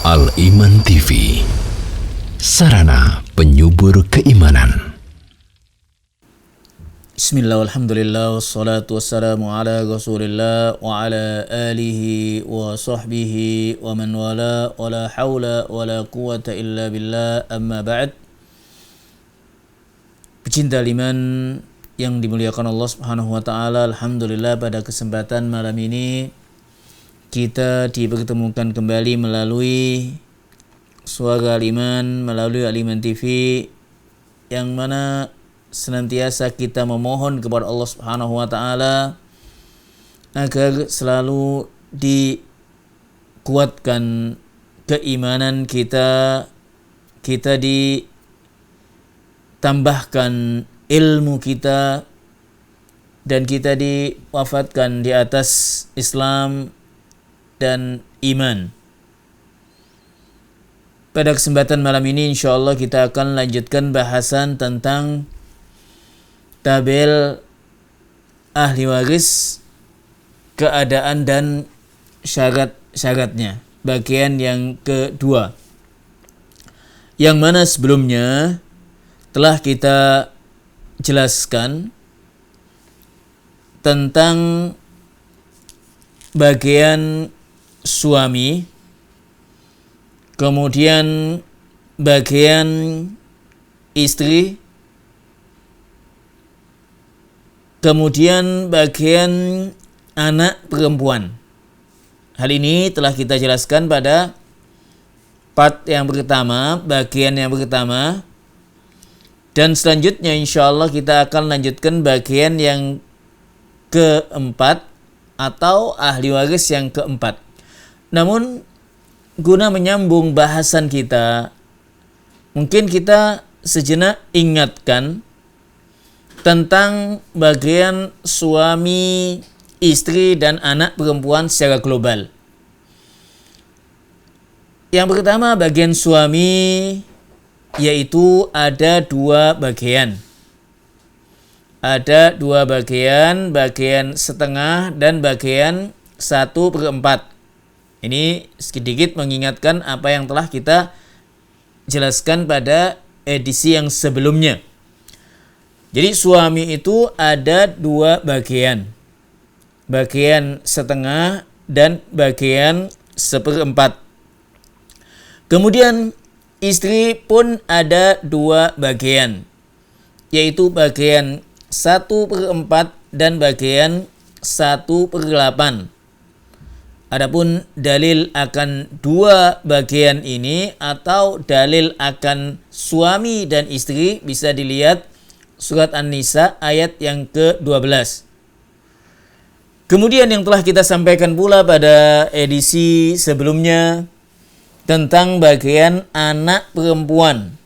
Al-Iman TV, sarana penyubur keimanan. Bismillah, alhamdulillah, wassalatu wassalamu ala rasulillah wa ala alihi wa sahbihi wa man wala wa la hawla wa la quwata illa billah, amma ba'd. Pecinta iman yang dimuliakan Allah subhanahu wa ta'ala, alhamdulillah pada kesempatan malam ini kita dipertemukan kembali melalui Suara Al-Iman, melalui Al-Iman TV, yang mana senantiasa kita memohon kepada Allah Subhanahu wa taala agar selalu dikuatkan keimanan kita ditambahkan ilmu kita, dan kita diwafatkan di atas Islam dan iman. Pada kesempatan malam ini insyaallah kita akan lanjutkan bahasan tentang tabel ahli waris, keadaan dan syarat-syaratnya, bagian yang kedua, yang mana sebelumnya telah kita jelaskan tentang bagian suami, kemudian bagian istri, kemudian bagian anak perempuan. Hal ini telah kita jelaskan pada part yang pertama, bagian yang pertama, dan selanjutnya insyaallah kita akan lanjutkan bagian yang keempat atau ahli waris yang keempat. Namun guna menyambung bahasan kita, mungkin kita sejenak ingatkan tentang bagian suami, istri, dan anak perempuan secara global. Yang pertama bagian suami, yaitu ada dua bagian. Ada dua bagian, bagian setengah dan bagian 1/4. Ini sedikit mengingatkan apa yang telah kita jelaskan pada edisi yang sebelumnya. Jadi suami itu ada dua bagian, bagian setengah dan bagian 1/4. Kemudian istri pun ada dua bagian, yaitu bagian 1/4 dan bagian 1/8. Adapun dalil akan dua bagian ini atau dalil akan suami dan istri bisa dilihat surat An-Nisa ayat yang ke-12. Kemudian yang telah kita sampaikan pula pada edisi sebelumnya tentang bagian anak perempuan.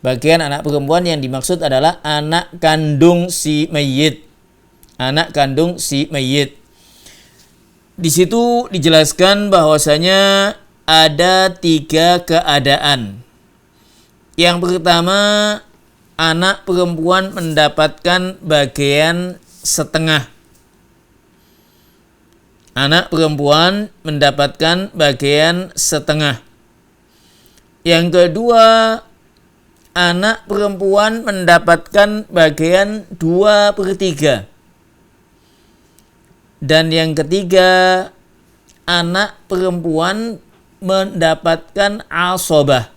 Bagian anak perempuan yang dimaksud adalah anak kandung si mayyit. Anak kandung si mayyit. Di situ dijelaskan bahwasanya ada 3 keadaan. Yang pertama, anak perempuan mendapatkan bagian setengah. Anak perempuan mendapatkan bagian setengah. Yang kedua, anak perempuan mendapatkan bagian 2/3. Dan yang ketiga, anak perempuan mendapatkan asobah.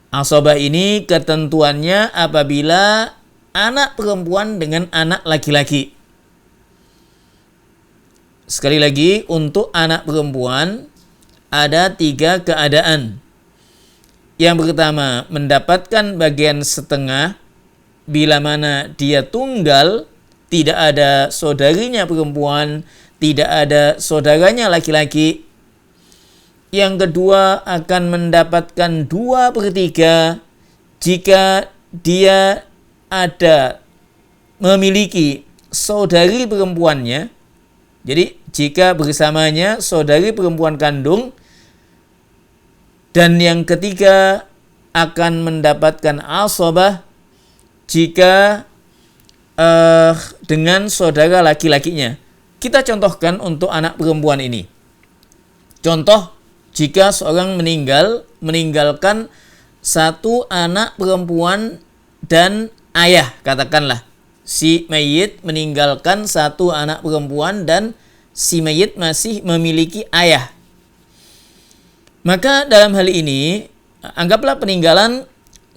Asobah ini ketentuannya apabila anak perempuan dengan anak laki-laki. Sekali lagi, untuk anak perempuan ada 3 keadaan. Yang pertama, mendapatkan bagian setengah bila mana dia tunggal, tidak ada saudarinya perempuan, tidak ada saudaranya laki-laki. Yang kedua, akan mendapatkan 2/3 jika dia ada memiliki saudari perempuannya. Jadi jika bersamanya saudari perempuan kandung. Dan yang ketiga, akan mendapatkan asobah jika dengan saudara laki-lakinya. Kita contohkan untuk anak perempuan ini. Contoh jika seorang meninggalkan satu anak perempuan dan ayah, katakanlah si mayit meninggalkan satu anak perempuan dan si mayit masih memiliki ayah. Maka dalam hal ini anggaplah peninggalan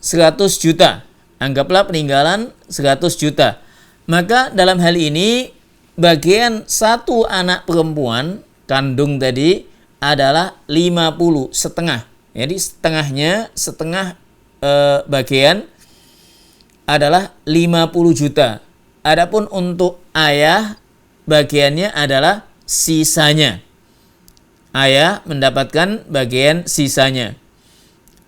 100 juta. Anggaplah peninggalan 100 juta. Maka dalam hal ini bagian satu anak perempuan kandung tadi adalah 50 setengah. Jadi setengah bagian adalah 50 juta. Adapun untuk ayah bagiannya adalah sisanya. Ayah mendapatkan bagian sisanya.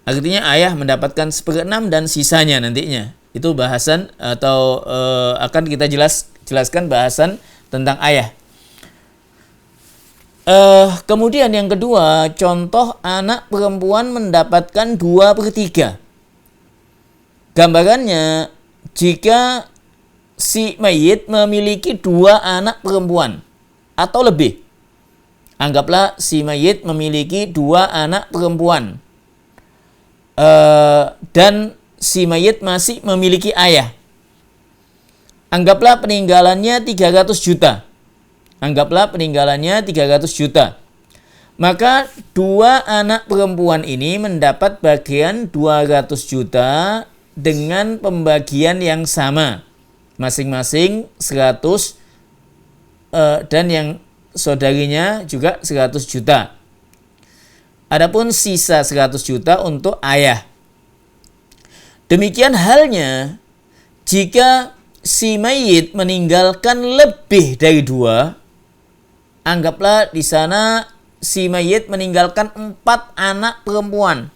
Artinya ayah mendapatkan 1/6 dan sisanya nantinya. Itu bahasan atau akan kita jelaskan bahasan tentang ayah. Kemudian yang kedua, contoh anak perempuan mendapatkan 2/3. Gambarannya, jika si mayit memiliki 2 anak perempuan atau lebih. Anggaplah si mayit memiliki 2 anak perempuan. Dan si mayit masih memiliki ayah. Anggaplah peninggalannya 300 juta. Anggaplah peninggalannya 300 juta. Maka 2 anak perempuan ini mendapat bagian 200 juta dengan pembagian yang sama. Masing-masing 100 dan yang saudarinya juga 100 juta. Adapun sisa 100 juta untuk ayah. Demikian halnya jika si mayit meninggalkan lebih dari 2, anggaplah di sana si mayit meninggalkan 4 anak perempuan.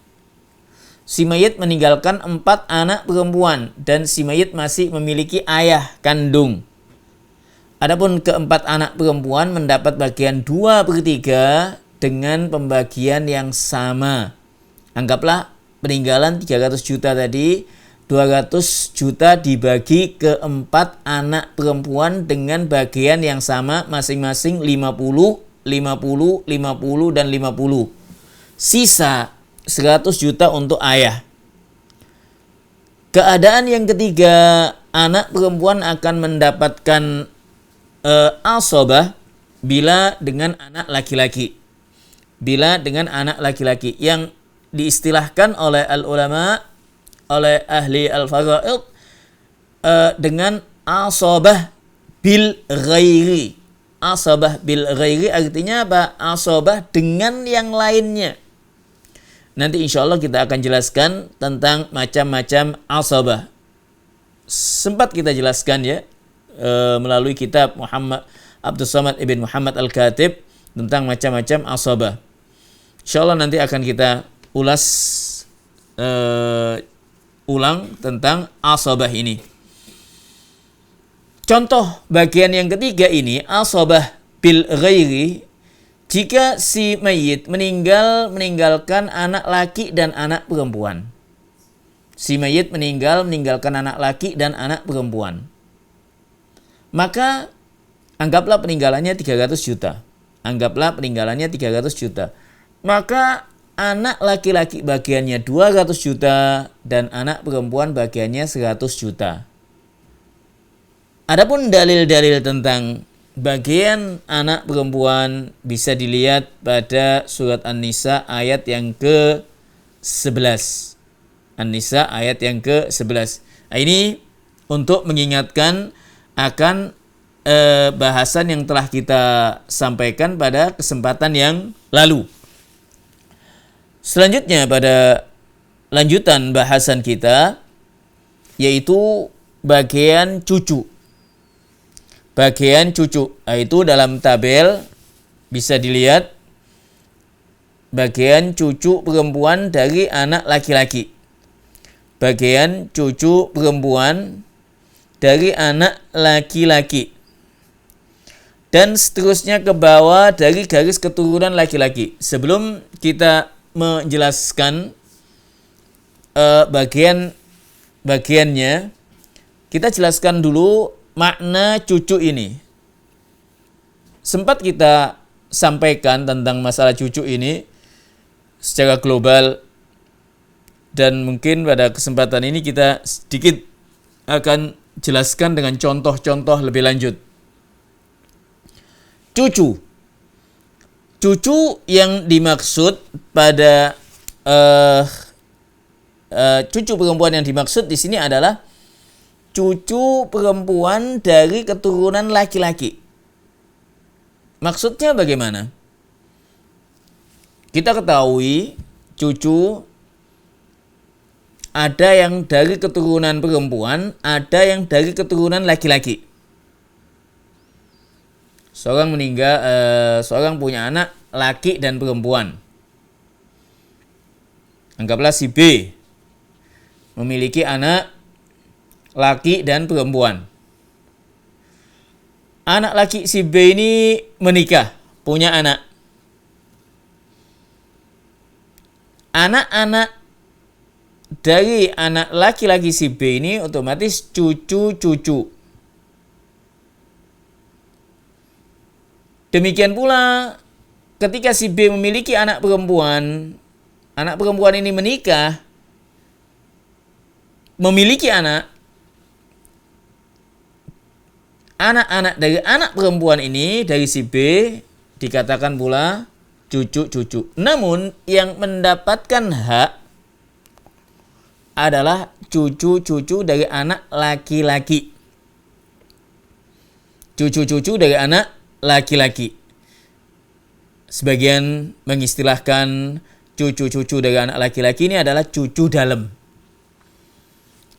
Si mayit meninggalkan 4 anak perempuan dan si mayit masih memiliki ayah kandung. Adapun keempat anak perempuan mendapat bagian 2/3 dengan pembagian yang sama. Anggaplah peninggalan 300 juta tadi, 200 juta dibagi ke 4 anak perempuan dengan bagian yang sama masing-masing 50, 50, 50 dan 50. Sisa 100 juta untuk ayah. Keadaan yang ketiga, anak perempuan akan mendapatkan asobah bila dengan anak laki-laki. Bila dengan anak laki-laki yang diistilahkan oleh al-ulama, oleh ahli al-faraid dengan asobah bil ghairi. Asobah bil ghairi artinya apa? Asobah dengan yang lainnya. Nanti insya Allah kita akan jelaskan tentang macam-macam asabah. Sempat kita jelaskan ya melalui kitab Muhammad Abdul Samad ibn Muhammad Al-Khatib tentang macam-macam asabah. Insya Allah nanti akan kita ulas ulang tentang asabah ini. Contoh bagian yang ketiga ini, asabah bil ghairi, jika si mayit meninggalkan anak laki dan anak perempuan. Si mayit meninggalkan anak laki dan anak perempuan. Maka anggaplah peninggalannya 300 juta. Anggaplah peninggalannya 300 juta. Maka anak laki-laki bagiannya 200 juta dan anak perempuan bagiannya 100 juta. Adapun dalil-dalil tentang bagian anak perempuan bisa dilihat pada surat An-Nisa ayat yang ke-11. An-Nisa ayat yang ke-11. Ini untuk mengingatkan akan bahasan yang telah kita sampaikan pada kesempatan yang lalu. Selanjutnya pada lanjutan bahasan kita yaitu bagian cucu. Bagian cucu, yaitu dalam tabel bisa dilihat bagian cucu perempuan dari anak laki-laki. Bagian cucu perempuan dari anak laki-laki. Dan seterusnya ke bawah dari garis keturunan laki-laki. Sebelum kita menjelaskan bagiannya, kita jelaskan dulu makna cucu ini. Sempat kita sampaikan tentang masalah cucu ini secara global, dan mungkin pada kesempatan ini kita sedikit akan jelaskan dengan contoh-contoh lebih lanjut. Cucu yang dimaksud pada cucu perempuan yang dimaksud di sini adalah cucu perempuan dari keturunan laki-laki. Maksudnya bagaimana? Kita ketahui cucu ada yang dari keturunan perempuan, ada yang dari keturunan laki-laki. Seorang meninggal, seorang punya anak laki dan perempuan. Anggaplah si B memiliki anak laki dan perempuan. Anak laki si B ini menikah, punya anak. Anak-anak dari anak laki-laki si B ini otomatis cucu-cucu. Demikian pula ketika si B memiliki anak perempuan ini menikah, memiliki anak-anak dari anak perempuan ini dari si B dikatakan pula cucu-cucu. Namun yang mendapatkan hak adalah cucu-cucu dari anak laki-laki. Cucu-cucu dari anak laki-laki. Sebagian mengistilahkan cucu-cucu dari anak laki-laki ini adalah cucu dalam.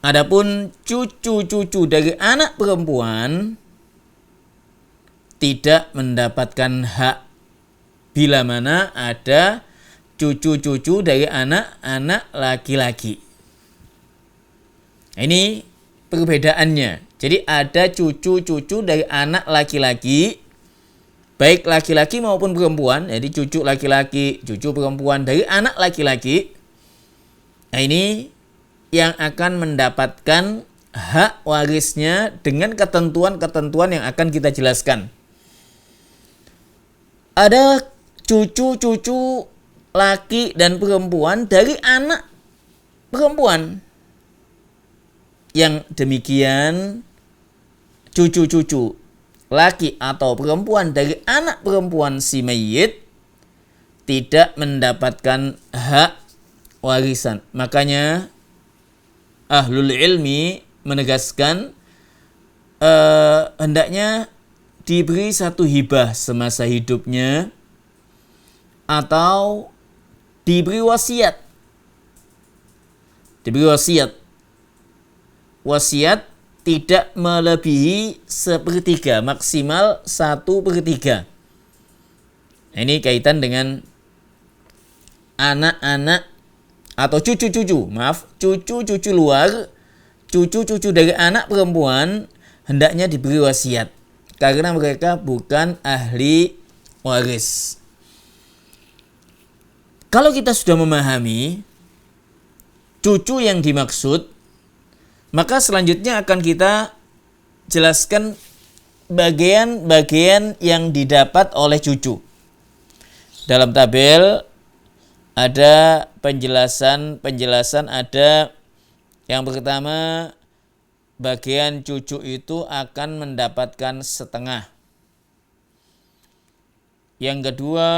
Adapun cucu-cucu dari anak perempuan tidak mendapatkan hak bila mana ada cucu-cucu dari anak-anak laki-laki. Ini perbedaannya. Jadi ada cucu-cucu dari anak laki-laki, baik laki-laki maupun perempuan. Jadi cucu laki-laki, cucu perempuan dari anak laki-laki. Nah, ini yang akan mendapatkan hak warisnya dengan ketentuan-ketentuan yang akan kita jelaskan. Ada cucu-cucu laki dan perempuan dari anak perempuan. Yang demikian cucu-cucu laki atau perempuan dari anak perempuan si mayit tidak mendapatkan hak warisan. Makanya ahlul ilmi menegaskan hendaknya diberi satu hibah semasa hidupnya atau diberi wasiat. Wasiat tidak melebihi 1/3, maksimal 1/3. Ini kaitan dengan anak-anak atau cucu-cucu luar, cucu-cucu dari anak perempuan hendaknya diberi wasiat karena mereka bukan ahli waris. Kalau kita sudah memahami cucu yang dimaksud, maka selanjutnya akan kita jelaskan bagian-bagian yang didapat oleh cucu. Dalam tabel ada penjelasan ada yang pertama, bagian cucu itu akan mendapatkan setengah. Yang kedua,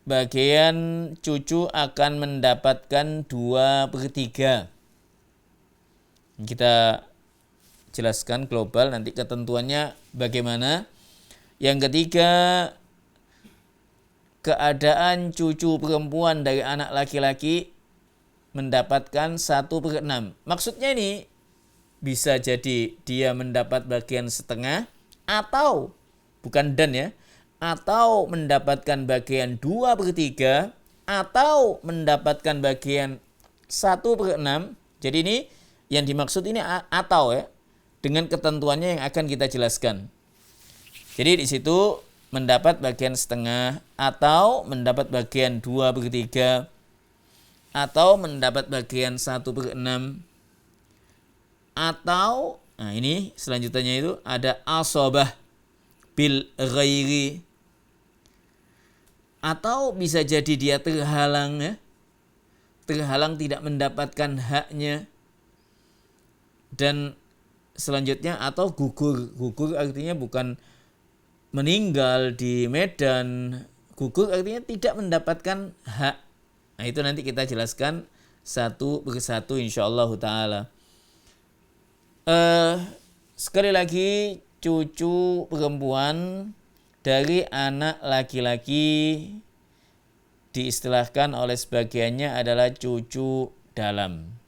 bagian cucu akan mendapatkan 2/3. Kita jelaskan global, nanti ketentuannya bagaimana. Yang ketiga, keadaan cucu perempuan dari anak laki-laki mendapatkan 1/6. Maksudnya ini bisa jadi dia mendapat bagian setengah atau bukan dan ya, atau mendapatkan bagian 2/3 atau mendapatkan bagian 1/6. Jadi ini yang dimaksud ini atau ya, dengan ketentuannya yang akan kita jelaskan. Jadi di situ mendapat bagian setengah atau mendapat bagian 2/3 atau mendapat bagian 1/6 atau, nah ini selanjutnya itu ada asabah bil ghairi atau bisa jadi dia terhalang ya, terhalang tidak mendapatkan haknya. Dan selanjutnya atau gugur. Gugur artinya bukan meninggal di medan, gugur artinya tidak mendapatkan hak. Nah, itu nanti kita jelaskan satu persatu insyaallah taala. Sekali lagi, cucu perempuan dari anak laki-laki diistilahkan oleh sebagiannya adalah cucu dalam.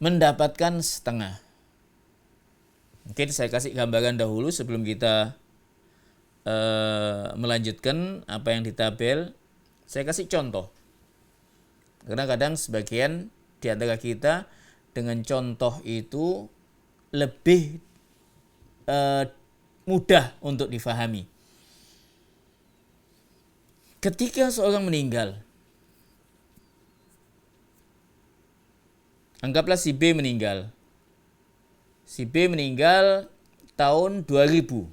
Mendapatkan setengah. Mungkin saya kasih gambaran dahulu sebelum kita melanjutkan apa yang di tabel. Saya kasih contoh. Karena kadang sebagian di antara kita dengan contoh itu lebih mudah untuk difahami. Ketika seorang meninggal, anggaplah si B meninggal. Si B meninggal tahun 2000.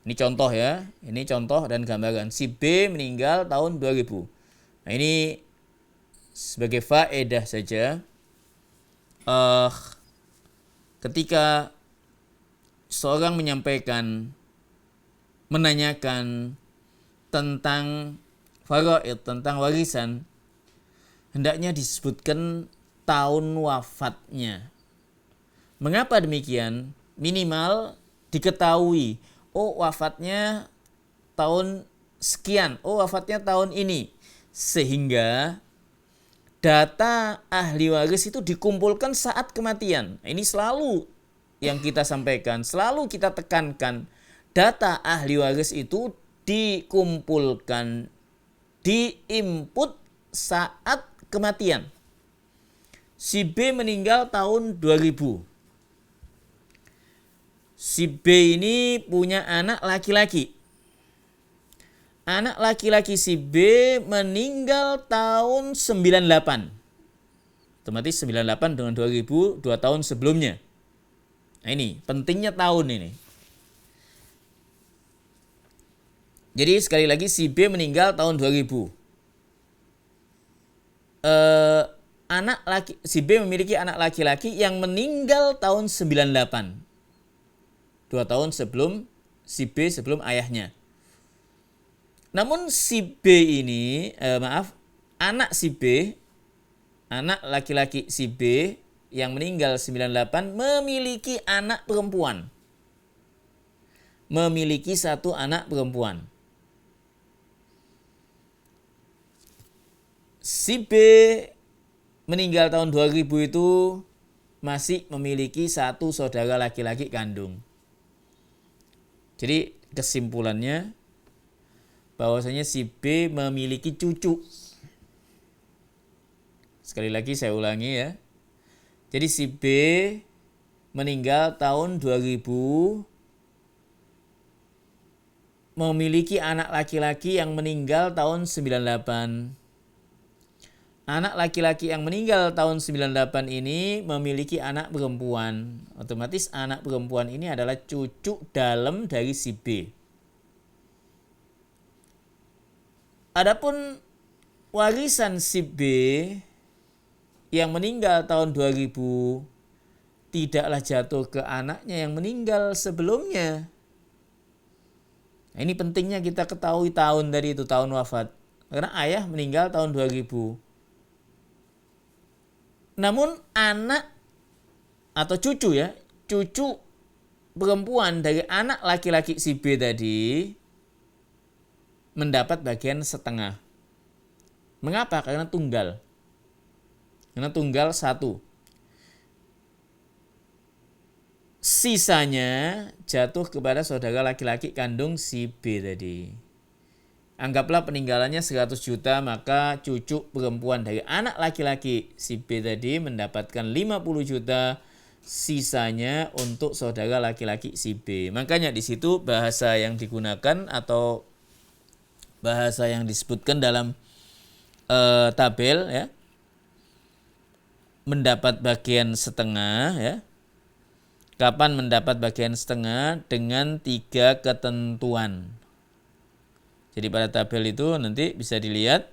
Ini contoh ya, ini contoh dan gambaran. Si B meninggal tahun 2000. Nah, ini sebagai faedah saja. Ketika seorang menanyakan tentang faraid, tentang warisan, hendaknya disebutkan tahun wafatnya. Mengapa demikian? Minimal diketahui, oh wafatnya tahun sekian, oh wafatnya tahun ini. Sehingga data ahli waris itu dikumpulkan saat kematian. Ini selalu yang kita sampaikan, selalu kita tekankan. Data ahli waris itu dikumpulkan, diinput saat kematian. Si B meninggal tahun 2000. Si B ini punya anak laki-laki. Anak laki-laki si B meninggal tahun 98. Otomatis 98 dengan 2000, 2 tahun sebelumnya. Nah, ini pentingnya tahun ini. Jadi sekali lagi si B meninggal tahun 2000. Si B memiliki anak laki-laki yang meninggal tahun 98. 2 tahun sebelum si B, sebelum ayahnya. Namun si B ini, anak si B, anak laki-laki si B yang meninggal 98 memiliki anak perempuan. Memiliki satu anak perempuan. Si B meninggal tahun 2000 itu masih memiliki satu saudara laki-laki kandung. Jadi kesimpulannya bahwasanya si B memiliki cucu. Sekali lagi saya ulangi ya. Jadi si B meninggal tahun 2000 memiliki anak laki-laki yang meninggal tahun 98. Anak laki-laki yang meninggal tahun 98 ini memiliki anak perempuan. Otomatis anak perempuan ini adalah cucu dalam dari si B. Adapun warisan si B yang meninggal tahun 2000 tidaklah jatuh ke anaknya yang meninggal sebelumnya. Nah, ini pentingnya kita ketahui tahun dari itu, tahun wafat. Karena ayah meninggal tahun 2000. Namun anak atau cucu ya, cucu perempuan dari anak laki-laki si B tadi mendapat bagian setengah. Mengapa? Karena tunggal. Karena tunggal satu. Sisanya jatuh kepada saudara laki-laki kandung si B tadi. Anggaplah peninggalannya 100 juta, maka cucu perempuan dari anak laki-laki si B tadi mendapatkan 50 juta, sisanya untuk saudara laki-laki si B. Makanya di situ bahasa yang digunakan atau bahasa yang disebutkan dalam tabel ya, mendapat bagian setengah ya. Kapan mendapat bagian setengah? Dengan 3 ketentuan. Jadi pada tabel itu nanti bisa dilihat.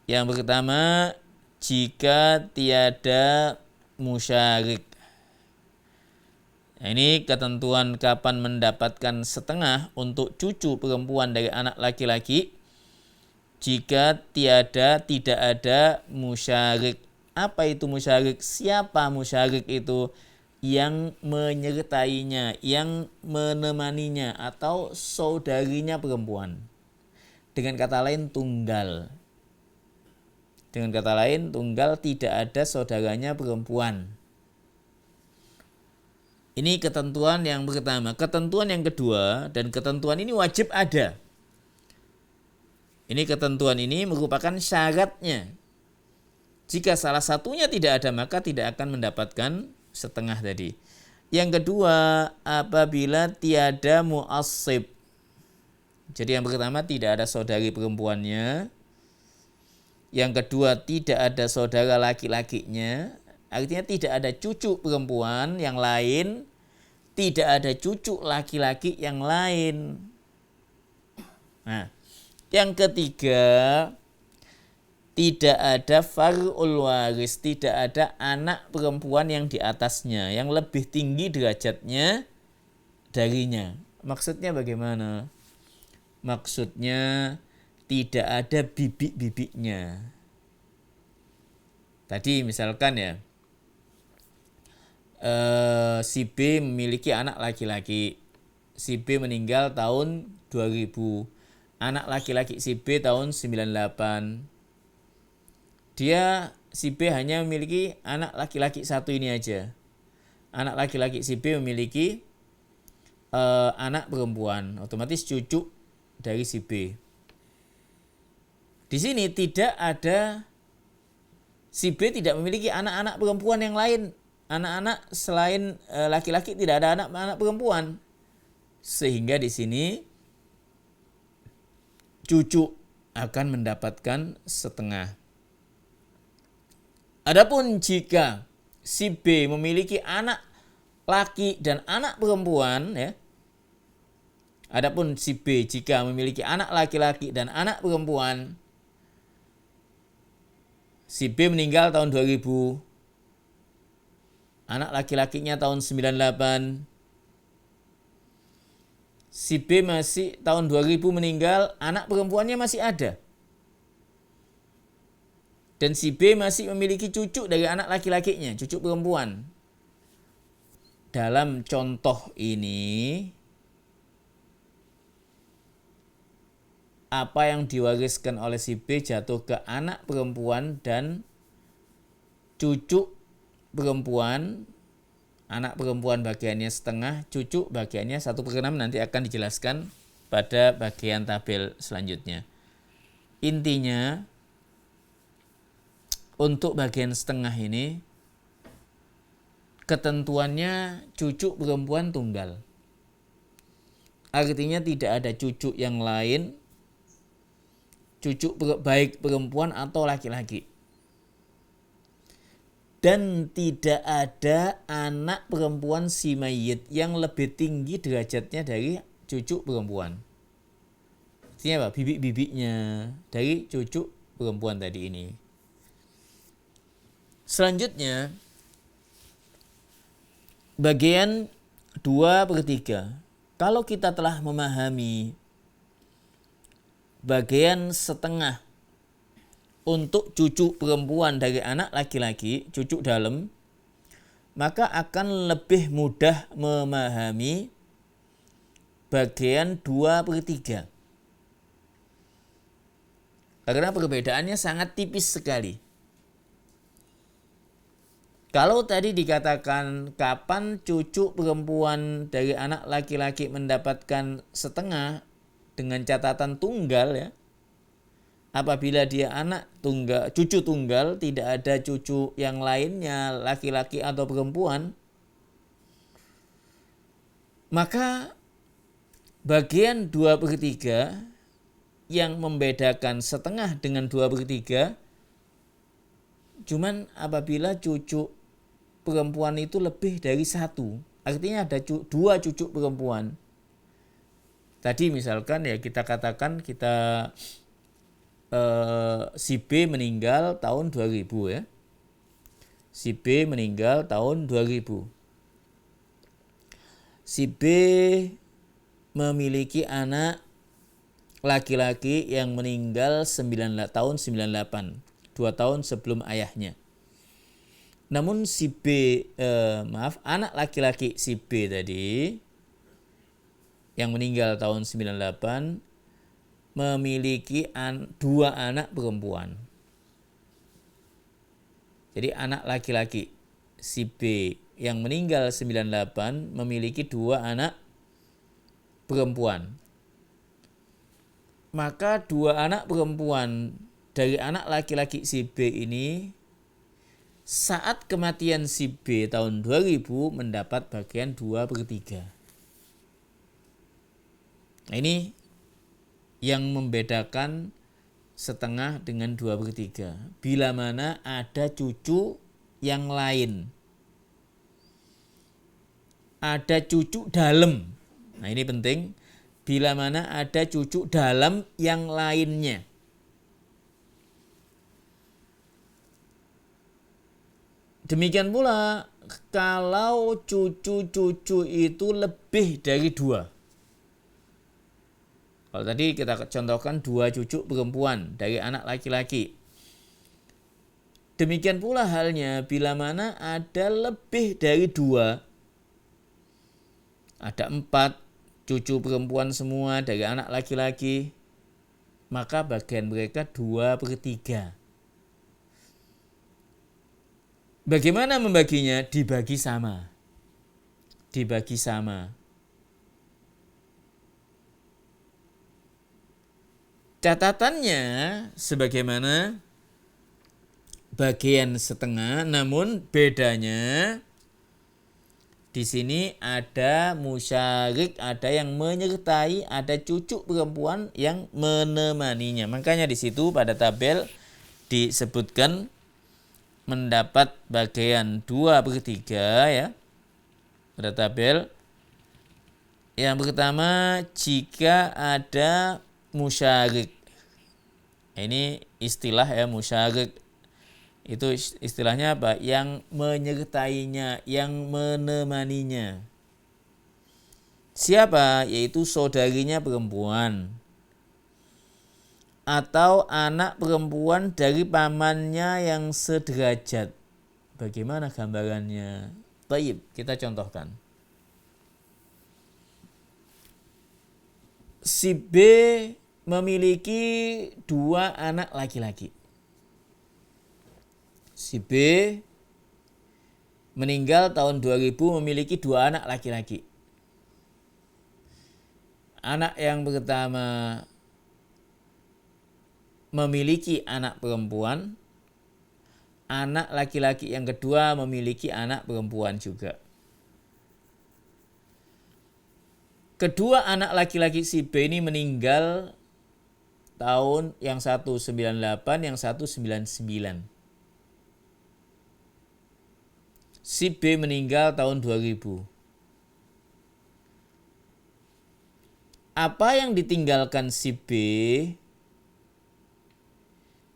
Yang pertama, jika tiada musyarik. Nah, ini ketentuan kapan mendapatkan setengah untuk cucu perempuan dari anak laki-laki. Jika tidak ada musyarik. Apa itu musyarik? Siapa musyarik itu? Yang menyertainya, yang menemaninya, atau saudarinya perempuan. Dengan kata lain tunggal. Dengan kata lain, tunggal tidak ada saudaranya perempuan. Ini ketentuan yang pertama. Ketentuan yang kedua, dan ketentuan ini wajib ada. Ini ketentuan ini merupakan syaratnya. Jika salah satunya tidak ada, maka tidak akan mendapatkan setengah tadi. Yang kedua, apabila tiada mu'assib. Jadi yang pertama, tidak ada saudari perempuannya. Yang kedua, tidak ada saudara laki-lakinya. Artinya tidak ada cucu perempuan yang lain, tidak ada cucu laki-laki yang lain. Nah, yang ketiga, tidak ada far'ul waris, tidak ada anak perempuan yang di atasnya, yang lebih tinggi derajatnya darinya. Maksudnya bagaimana? Maksudnya tidak ada bibik-bibiknya. Tadi misalkan ya, si B memiliki anak laki-laki. Si B meninggal tahun 2000. Anak laki-laki si B tahun 98. Si B hanya memiliki anak laki-laki satu ini aja. Anak laki-laki si B memiliki anak perempuan. Otomatis cucu dari si B. Di sini tidak ada, si B tidak memiliki anak-anak perempuan yang lain. Anak-anak selain laki-laki tidak ada anak-anak perempuan. Sehingga di sini cucu akan mendapatkan setengah. Adapun jika si B memiliki anak laki dan anak perempuan, ya. Adapun si B jika memiliki anak laki-laki dan anak perempuan, si B meninggal tahun 2000, anak laki-lakinya tahun 98, si B masih tahun 2000 meninggal, anak perempuannya masih ada. Dan si B masih memiliki cucu dari anak laki-lakinya, cucu perempuan. Dalam contoh ini, apa yang diwariskan oleh si B jatuh ke anak perempuan dan cucu perempuan. Anak perempuan bagiannya setengah, cucu bagiannya 1/6, nanti akan dijelaskan pada bagian tabel selanjutnya. Intinya, untuk bagian setengah ini, ketentuannya cucu perempuan tunggal. Artinya tidak ada cucu yang lain, cucu baik perempuan atau laki-laki. Dan tidak ada anak perempuan si mayit yang lebih tinggi derajatnya dari cucu perempuan. Artinya apa? Bibik-bibiknya dari cucu perempuan tadi ini. Selanjutnya, bagian 2/3. Kalau kita telah memahami bagian setengah untuk cucu perempuan dari anak laki-laki, cucu dalam, maka akan lebih mudah memahami bagian 2/3. Karena perbedaannya sangat tipis sekali. Kalau tadi dikatakan kapan cucu perempuan dari anak laki-laki mendapatkan setengah dengan catatan tunggal, ya. Apabila dia anak tunggal, cucu tunggal, tidak ada cucu yang lainnya, laki-laki atau perempuan, maka bagian 2/3 yang membedakan setengah dengan 2/3 cuman apabila cucu perempuan itu lebih dari 1. Artinya ada 2 cucu perempuan. tadi misalkan ya kita katakan si B meninggal tahun 2000 ya. Si B meninggal tahun 2000. Si B memiliki anak laki-laki yang meninggal tahun 98, 2 tahun sebelum ayahnya. Namun si B, anak laki-laki si B tadi yang meninggal tahun 98 memiliki 2 anak perempuan. Jadi anak laki-laki si B yang meninggal 98 memiliki 2 anak perempuan. Maka 2 anak perempuan dari anak laki-laki si B ini saat kematian si B tahun 2000 mendapat bagian 2/3. Nah, ini yang membedakan setengah dengan 2/3. Bila mana ada cucu yang lain. Ada cucu dalam. Nah, ini penting. Bila mana ada cucu dalam yang lainnya. Demikian pula kalau cucu-cucu itu lebih dari 2. Kalau tadi kita contohkan 2 cucu perempuan dari anak laki-laki. Demikian pula halnya bila mana ada lebih dari 2. Ada 4 cucu perempuan semua dari anak laki-laki. Maka bagian mereka 2/3. Bagaimana membaginya? Dibagi sama. Dibagi sama. Catatannya sebagaimana bagian setengah, namun bedanya di sini ada musyarik, ada yang menyertai, ada cucu perempuan yang menemaninya. Makanya di situ pada tabel disebutkan mendapat bagian 2/3 ya. Pada tabel yang pertama jika ada musyarik. Ini istilah ya, musyarik. Itu istilahnya apa? Yang menyertainya, yang menemaninya. Siapa? Yaitu saudarinya perempuan. Atau anak perempuan dari pamannya yang sederajat. Bagaimana gambarannya? Baik, kita contohkan. Si B memiliki 2 anak laki-laki. Si B meninggal tahun 2000 memiliki 2 anak laki-laki. Anak yang pertama memiliki anak perempuan, anak laki-laki yang kedua memiliki anak perempuan juga. Kedua anak laki-laki si B ini meninggal tahun yang satu 98, yang satu 99. Si B meninggal tahun 2000. Apa yang ditinggalkan si B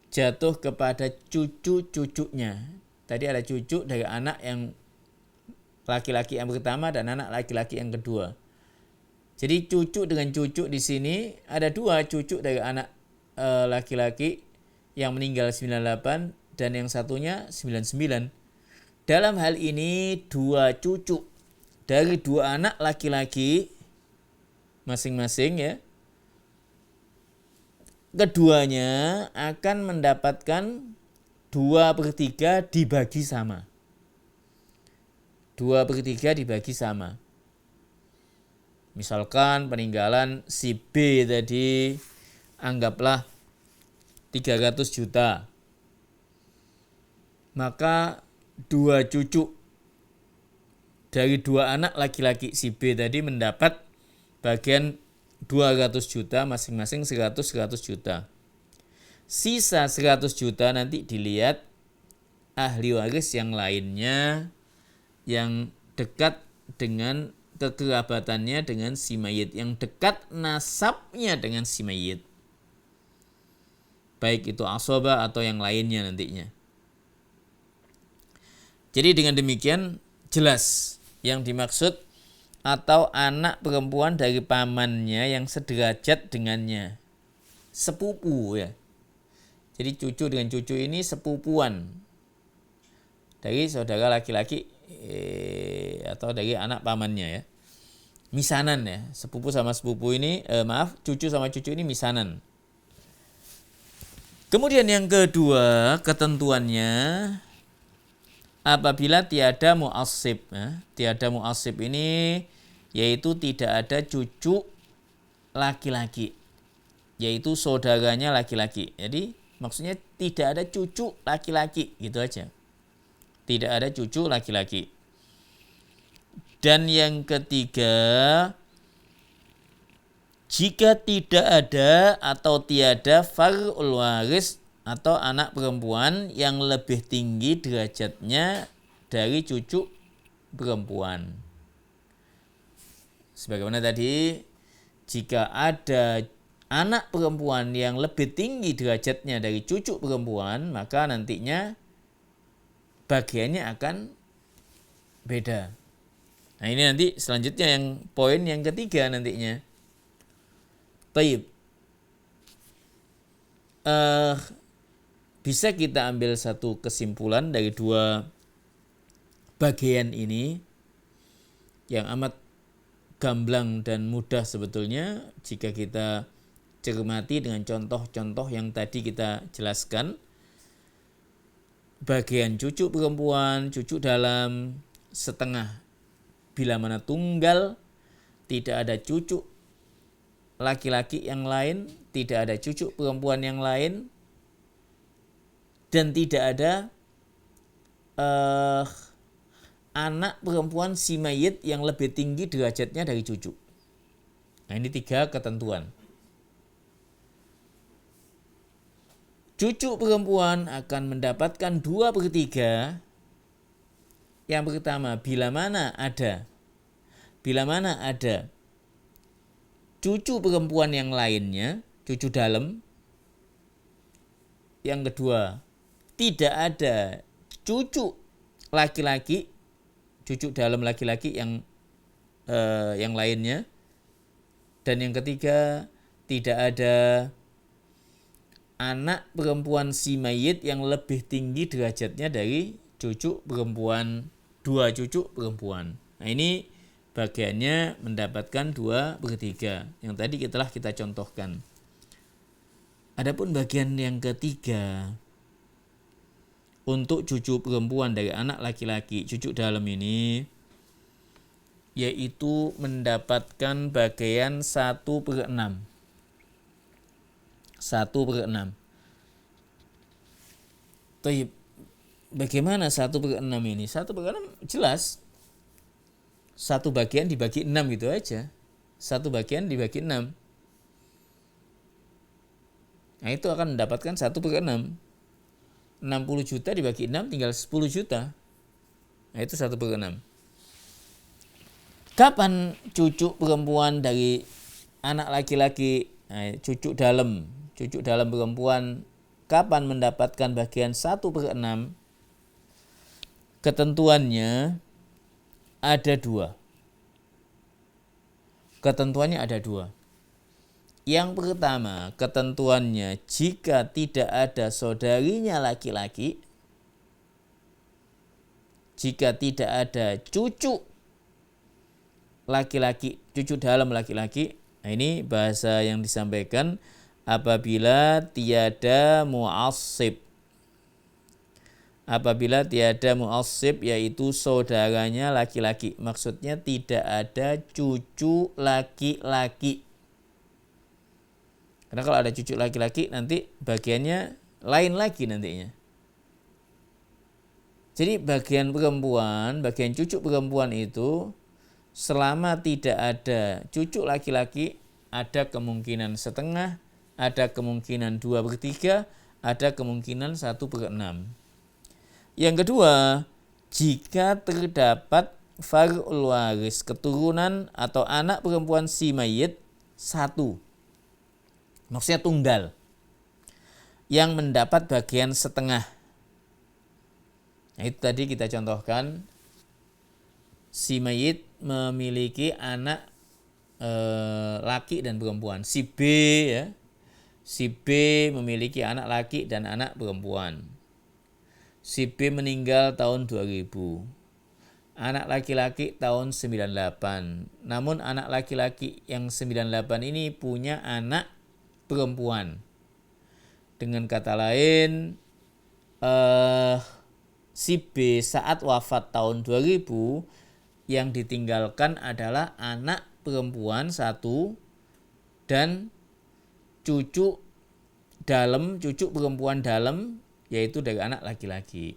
jatuh kepada cucu-cucunya. Tadi ada cucu dari anak yang laki-laki yang pertama dan anak laki-laki yang kedua. Jadi cucu dengan cucu di sini ada 2 cucu dari anak laki-laki yang meninggal 98 dan yang satunya 99. Dalam hal ini 2 cucu dari 2 anak laki-laki masing-masing ya. Keduanya akan mendapatkan 2/3 dibagi sama. 2/3 dibagi sama. Misalkan peninggalan si B tadi anggaplah 300 juta. Maka 2 cucu dari 2 anak laki-laki si B tadi mendapat bagian 200 juta, masing-masing 100 juta. Sisa 100 juta nanti dilihat ahli waris yang lainnya yang dekat dengan kekerabatannya dengan si mayit, yang dekat nasabnya dengan si mayit. Baik itu asobah atau yang lainnya nantinya. Jadi dengan demikian jelas yang dimaksud atau anak perempuan dari pamannya yang sederajat dengannya. Sepupu ya. Jadi cucu dengan cucu ini sepupuan dari saudara laki-laki atau dari anak pamannya ya. Misanan ya. Sepupu sama sepupu ini, cucu sama cucu ini misanan. Kemudian yang kedua ketentuannya, apabila tiada mu'assib. Tiada mu'assib ini yaitu tidak ada cucu laki-laki, yaitu saudaranya laki-laki. Jadi maksudnya tidak ada cucu laki-laki, gitu aja. Tidak ada cucu laki-laki. Dan yang ketiga, jika tidak ada atau tiada far'ul waris atau anak perempuan yang lebih tinggi derajatnya dari cucu perempuan. Sebagaimana tadi, jika ada anak perempuan yang lebih tinggi derajatnya dari cucu perempuan, maka nantinya bagiannya akan beda. Nah ini nanti selanjutnya yang poin yang ketiga nantinya. Baik. Bisa kita ambil satu kesimpulan dari dua bagian ini yang amat gamblang dan mudah sebetulnya jika kita cermati dengan contoh-contoh yang tadi kita jelaskan. Bagian cucu perempuan, cucu dalam, setengah bila mana tunggal, tidak ada cucu laki-laki yang lain, tidak ada cucu perempuan yang lain, dan tidak ada anak perempuan si mayit yang lebih tinggi derajatnya dari cucu. Nah ini 3 ketentuan. Cucu perempuan akan mendapatkan 2/3. Yang pertama, bila mana ada cucu perempuan yang lainnya, cucu dalam. Yang kedua, tidak ada cucu laki-laki, cucu dalam laki-laki yang lainnya. Dan yang ketiga, tidak ada anak perempuan si mayit yang lebih tinggi derajatnya dari cucu perempuan, 2 cucu perempuan. Nah ini bagiannya mendapatkan 2/3 yang tadi telah kita contohkan. Adapun bagian yang ketiga, untuk cucu perempuan dari anak laki-laki, cucu dalam ini, yaitu mendapatkan bagian 1/6. 1/6. Tapi bagaimana 1/6 ini? 1/6 jelas. 1 bagian dibagi 6 gitu aja. 1 bagian dibagi 6. Nah itu akan mendapatkan 1/6. 60 juta dibagi 6 tinggal 10 juta. Nah itu 1/6. Kapan cucu perempuan dari anak laki-laki, cucu dalam perempuan, kapan mendapatkan bagian 1/6? Ketentuannya ada 2. Yang pertama, ketentuannya jika tidak ada saudarinya laki-laki, jika tidak ada cucu laki-laki, cucu dalam laki-laki. Nah ini bahasa yang disampaikan apabila tiada mu'assib. Apabila tiada mu'assib yaitu saudaranya laki-laki. Maksudnya tidak ada cucu laki-laki. Karena kalau ada cucu laki-laki nanti bagiannya lain lagi nantinya. Jadi bagian cucu perempuan itu selama tidak ada cucu laki-laki, ada kemungkinan setengah, ada kemungkinan 2/3, ada kemungkinan 1/6. Yang kedua, jika terdapat far'ul waris, keturunan atau anak perempuan si mayit satu, maksudnya tunggal, yang mendapat bagian setengah. Nah, itu tadi kita contohkan, si mayit memiliki anak laki dan perempuan. Si B ya, si B memiliki anak laki dan anak perempuan. Si B meninggal tahun 2000. Anak laki-laki tahun 98. Namun anak laki-laki yang 98 ini punya anak perempuan. Dengan kata lain, si B saat wafat tahun 2000 yang ditinggalkan adalah anak perempuan satu dan cucu perempuan dalam, yaitu dari anak laki-laki.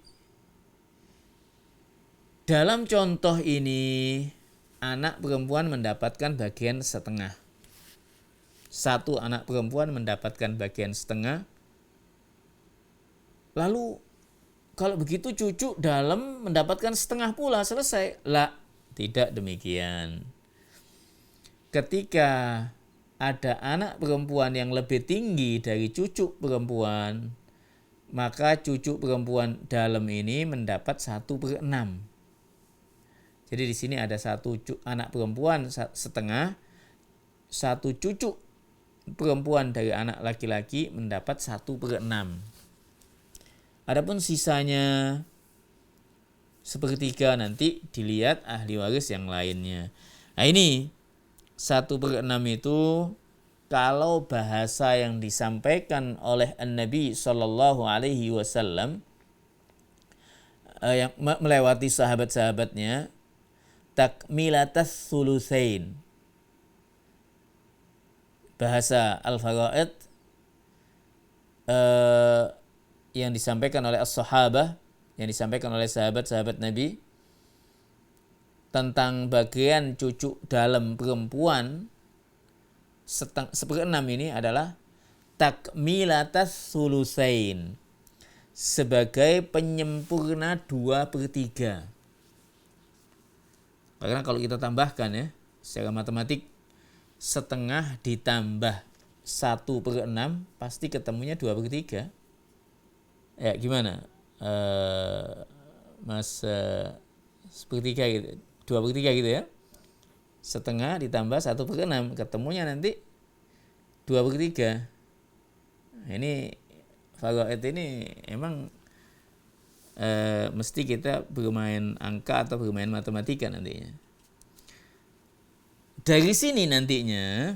Dalam contoh ini, anak perempuan mendapatkan bagian setengah. Satu anak perempuan mendapatkan bagian setengah. Lalu kalau begitu cucu dalam mendapatkan setengah pula, selesai. Lah, tidak demikian. Ketika ada anak perempuan yang lebih tinggi dari cucu perempuan, maka cucu perempuan dalam ini mendapat 1/6. Jadi di sini ada satu anak perempuan setengah, satu cucu perempuan dari anak laki-laki mendapat 1/6. Adapun sisanya sepertiga nanti dilihat ahli waris yang lainnya. Nah ini 1/6 itu kalau bahasa yang disampaikan oleh Nabi Shallallahu Alaihi Wasallam yang melewati sahabat-sahabatnya, takmilatas sulusain. Bahasa al-faraid yang disampaikan oleh as-sahabah, yang disampaikan oleh sahabat-sahabat Nabi tentang bagian cucu dalam perempuan 1/6 ini adalah takmilatas sulusain, sebagai penyempurna 2/3. Karena kalau kita tambahkan ya, secara matematik, setengah ditambah 1/6 pasti ketemunya 2/3. Ya gimana? Mas sepertiga gitu, 2/3 gitu ya. Setengah ditambah 1/6 ketemunya nanti 2/3. Nah, ini faraid ini emang mesti kita bermain angka atau bermain matematika nantinya. Dari sini nantinya,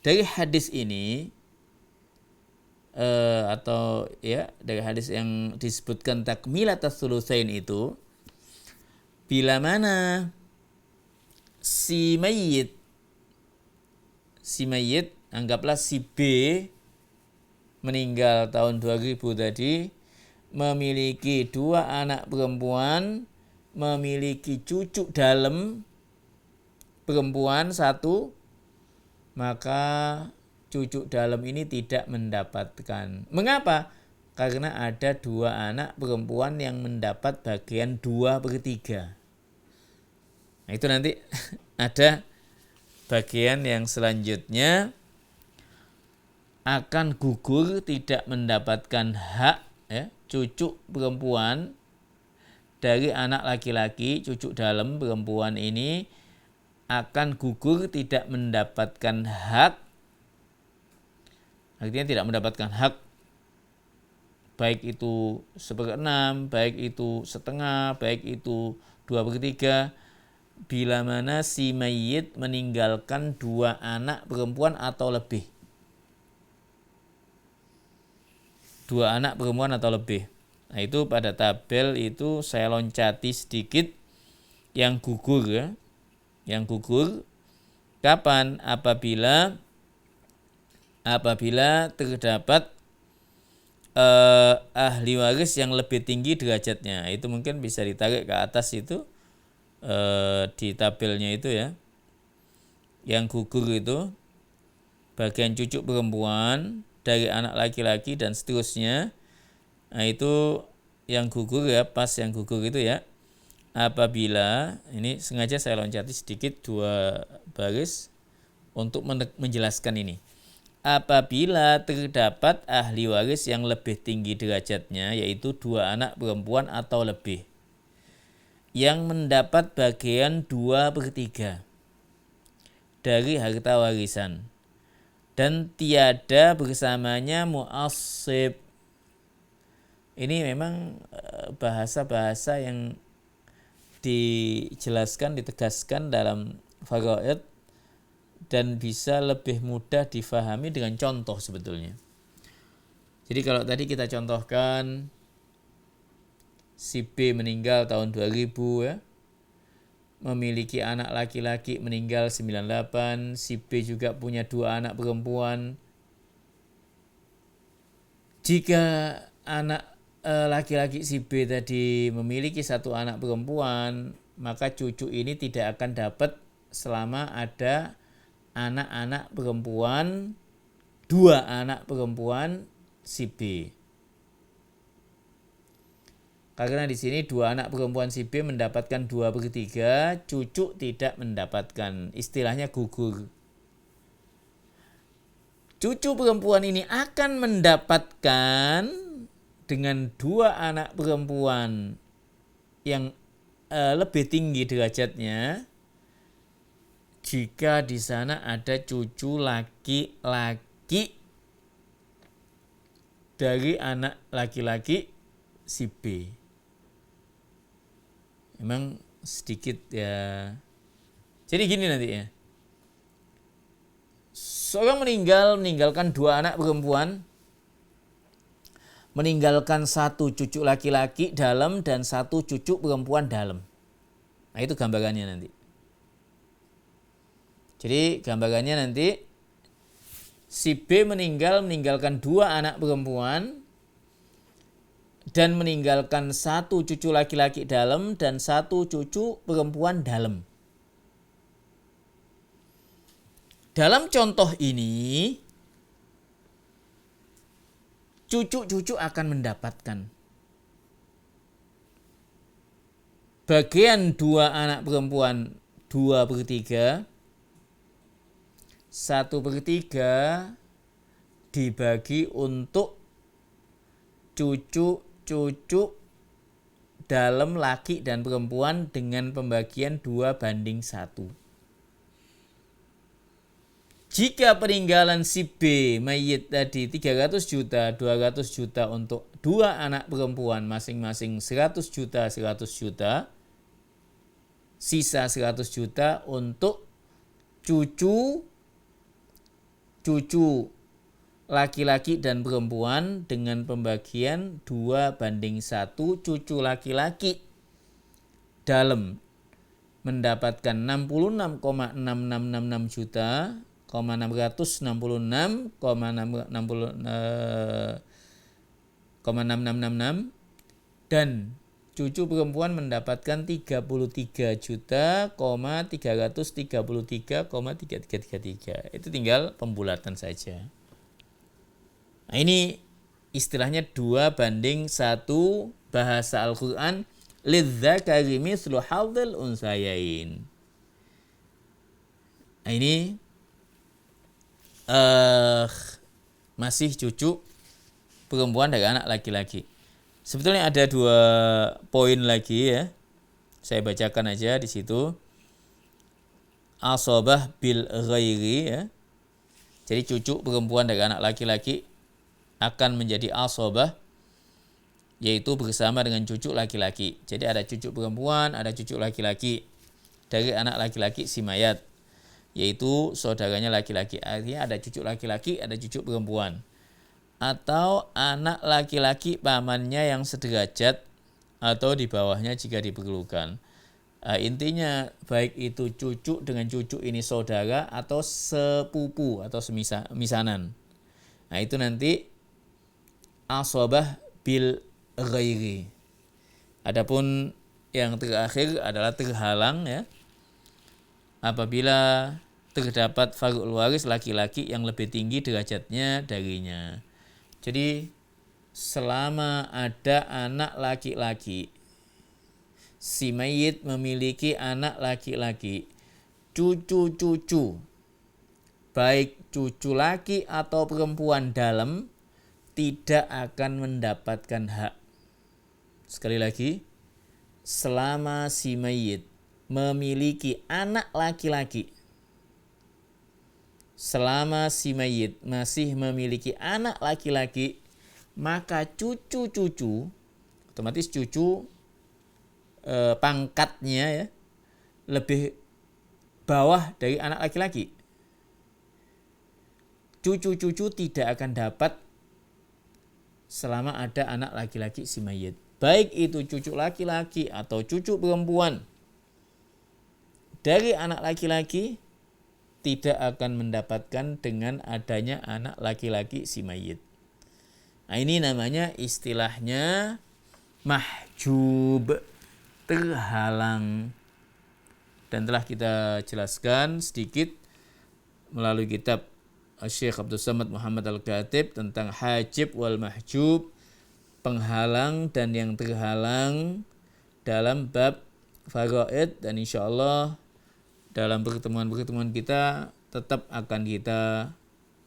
dari hadis ini atau ya dari hadis yang disebutkan takmilatas sulusain itu, bila mana si mayit anggaplah si B meninggal tahun 2000 tadi, memiliki 2 anak perempuan, memiliki cucu dalam perempuan 1, maka cucu dalam ini tidak mendapatkan. Mengapa? Karena ada 2 anak perempuan yang mendapat bagian 2/3. Nah itu nanti ada bagian yang selanjutnya akan gugur, tidak mendapatkan hak ya, cucu perempuan dari anak laki-laki, cucu dalam perempuan ini akan gugur, tidak mendapatkan hak. Artinya tidak mendapatkan hak, baik itu 1/6, baik itu setengah, baik itu 2/3, bila mana si mayit meninggalkan 2 anak perempuan atau lebih. 2 anak perempuan atau lebih. Nah itu pada tabel itu saya loncati sedikit yang gugur ya. Yang gugur kapan? Apabila terdapat ahli waris yang lebih tinggi derajatnya. Itu mungkin bisa ditarik ke atas itu di tabelnya itu ya. Yang gugur itu bagian cucu perempuan dari anak laki-laki dan seterusnya. Nah itu yang gugur ya, pas yang gugur itu ya, apabila, ini sengaja saya loncati sedikit 2 baris untuk menjelaskan ini. Apabila terdapat ahli waris yang lebih tinggi derajatnya, yaitu 2 anak perempuan atau lebih, yang mendapat bagian 2/3 dari harta warisan, dan tiada bersamanya mu'assib. Ini memang bahasa-bahasa yang dijelaskan, ditegaskan dalam faraid dan bisa lebih mudah difahami dengan contoh sebetulnya. Jadi kalau tadi kita contohkan si B meninggal tahun 2000 ya, memiliki anak laki-laki meninggal 98, si B juga punya 2 anak perempuan. Jika anak laki-laki si B tadi memiliki 1 anak perempuan, maka cucu ini tidak akan dapat selama ada anak-anak perempuan, 2 anak perempuan si B. Karena di sini 2 anak perempuan si B mendapatkan 2/3, cucu tidak mendapatkan, istilahnya gugur. Cucu perempuan ini akan mendapatkan dengan 2 anak perempuan yang lebih tinggi derajatnya jika di sana ada cucu laki-laki dari anak laki-laki si B. Memang sedikit ya. Jadi gini nanti ya. Seorang meninggalkan 2 anak perempuan, meninggalkan 1 cucu laki-laki dalam dan 1 cucu perempuan dalam. Nah itu gambarannya nanti. Jadi gambarannya nanti si B meninggalkan 2 anak perempuan dan meninggalkan 1 cucu laki-laki dalam dan 1 cucu perempuan dalam. Dalam contoh ini, cucu-cucu akan mendapatkan bagian 2 anak perempuan 2/3, 1/3 dibagi untuk cucu-cucu dalam laki dan perempuan dengan pembagian 2/1. Jika peninggalan si B mayit tadi 300 juta, 200 juta untuk 2 anak perempuan masing-masing 100 juta, 100 juta, sisa 100 juta untuk cucu laki-laki dan perempuan dengan pembagian 2/1. Cucu laki-laki dalam mendapatkan 66,6666 juta, 666,666 dan cucu perempuan mendapatkan 33 juta, 333,3333. Itu tinggal pembulatan saja. Nah ini istilahnya 2/1 bahasa Al-Quran. Lidzakari mithlu hadzal unsayain. Nah ini masih cucu perempuan dari anak laki-laki. Sebetulnya ada 2 poin lagi ya. Saya bacakan aja di situ. Asobah bil ghairi ya. Jadi cucu perempuan dari anak laki-laki akan menjadi asobah, yaitu bersama dengan cucu laki-laki. Jadi ada cucu perempuan, ada cucu laki-laki dari anak laki-laki si mayat, yaitu saudaranya laki-laki. Artinya ada cucu laki-laki, ada cucu perempuan. Atau anak laki-laki pamannya yang sederajat atau di bawahnya jika diperlukan. Intinya baik itu cucu dengan cucu ini saudara atau sepupu atau semisanan. Nah itu nanti asobah bil ghairi. Adapun yang terakhir adalah terhalang ya. Apabila terdapat far'ul waris laki-laki yang lebih tinggi derajatnya darinya. Jadi selama ada anak laki-laki si mayit memiliki anak laki-laki, cucu-cucu, baik cucu laki atau perempuan dalam, tidak akan mendapatkan hak. Sekali lagi, selama si mayit memiliki anak laki-laki, selama si mayit masih memiliki anak laki-laki, maka cucu-cucu, otomatis cucu pangkatnya ya lebih bawah dari anak laki-laki. Cucu-cucu tidak akan dapat selama ada anak laki-laki si mayit. Baik itu cucu laki-laki atau cucu perempuan dari anak laki-laki, tidak akan mendapatkan dengan adanya anak laki-laki si mayit. Nah, ini namanya istilahnya mahjub, terhalang. Dan telah kita jelaskan sedikit melalui kitab Syekh Abdul Samad Muhammad Al-Khatib tentang hajib wal mahjub, penghalang dan yang terhalang, dalam bab faraid. Dan insya Allah dalam pertemuan-pertemuan kita tetap akan kita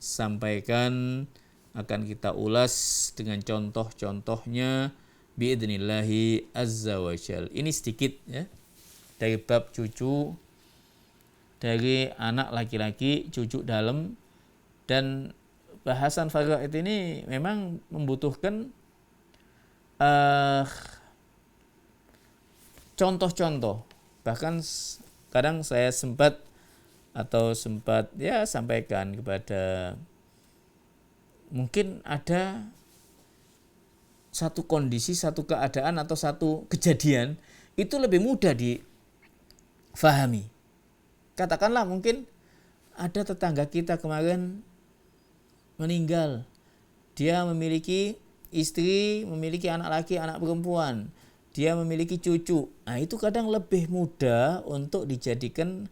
sampaikan, akan kita ulas dengan contoh-contohnya biidnillahi azza wa jal. Ini sedikit ya dari bab cucu, dari anak laki-laki, cucu dalam. Dan bahasan faraid ini memang membutuhkan contoh-contoh. Bahkan kadang saya sempat ya sampaikan kepada, mungkin ada satu kondisi, satu keadaan atau satu kejadian itu lebih mudah difahami. Katakanlah mungkin ada tetangga kita kemarin meninggal, dia memiliki istri, memiliki anak laki, anak perempuan, dia memiliki cucu. Nah, itu kadang lebih mudah untuk dijadikan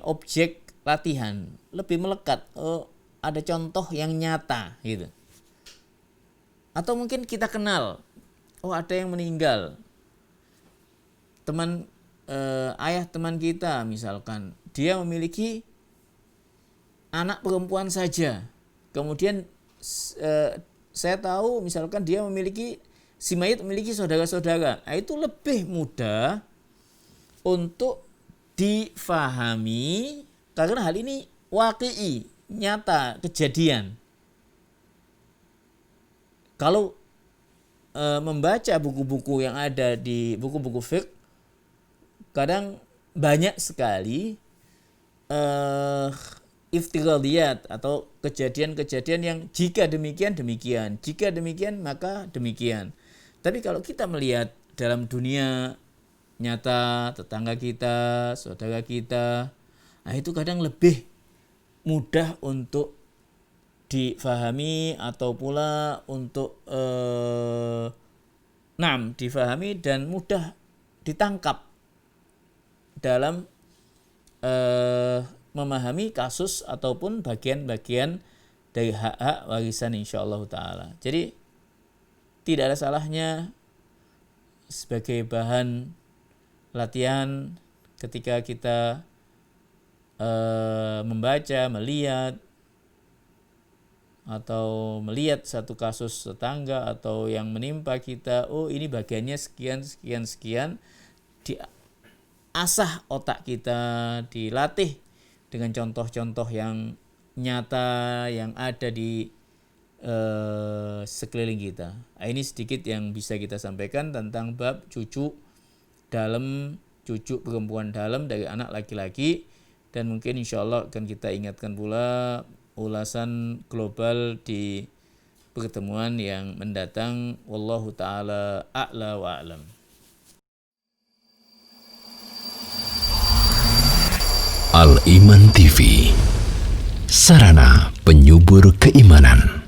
objek latihan, lebih melekat. Ada contoh yang nyata gitu. Atau mungkin kita kenal, ada yang meninggal, teman ayah teman kita misalkan, dia memiliki anak perempuan saja. Kemudian saya tahu misalkan dia si mayit memiliki saudara-saudara. Nah, itu lebih mudah untuk difahami karena hal ini waqi'i, nyata, kejadian. Kalau membaca buku-buku yang ada di buku-buku fiqh, kadang banyak sekali iftiradiyat atau kejadian-kejadian yang jika demikian demikian, jika demikian maka demikian. Tapi kalau kita melihat dalam dunia nyata, tetangga kita, saudara kita, nah itu kadang lebih mudah untuk difahami atau pula untuk difahami dan mudah ditangkap dalam memahami kasus ataupun bagian-bagian dari hak-hak warisan insyaallah ta'ala. Jadi tidak ada salahnya sebagai bahan latihan ketika kita membaca, melihat satu kasus tetangga atau yang menimpa kita, ini bagiannya sekian, diasah otak kita, dilatih dengan contoh-contoh yang nyata yang ada di sekeliling kita. Ini sedikit yang bisa kita sampaikan tentang bab cucu dalam, cucu perempuan dalam dari anak laki-laki. Dan mungkin insyaallah akan kita ingatkan pula ulasan global di pertemuan yang mendatang. Wallahu ta'ala a'la wa a'lam. Al-Iman TV, sarana penyubur keimanan.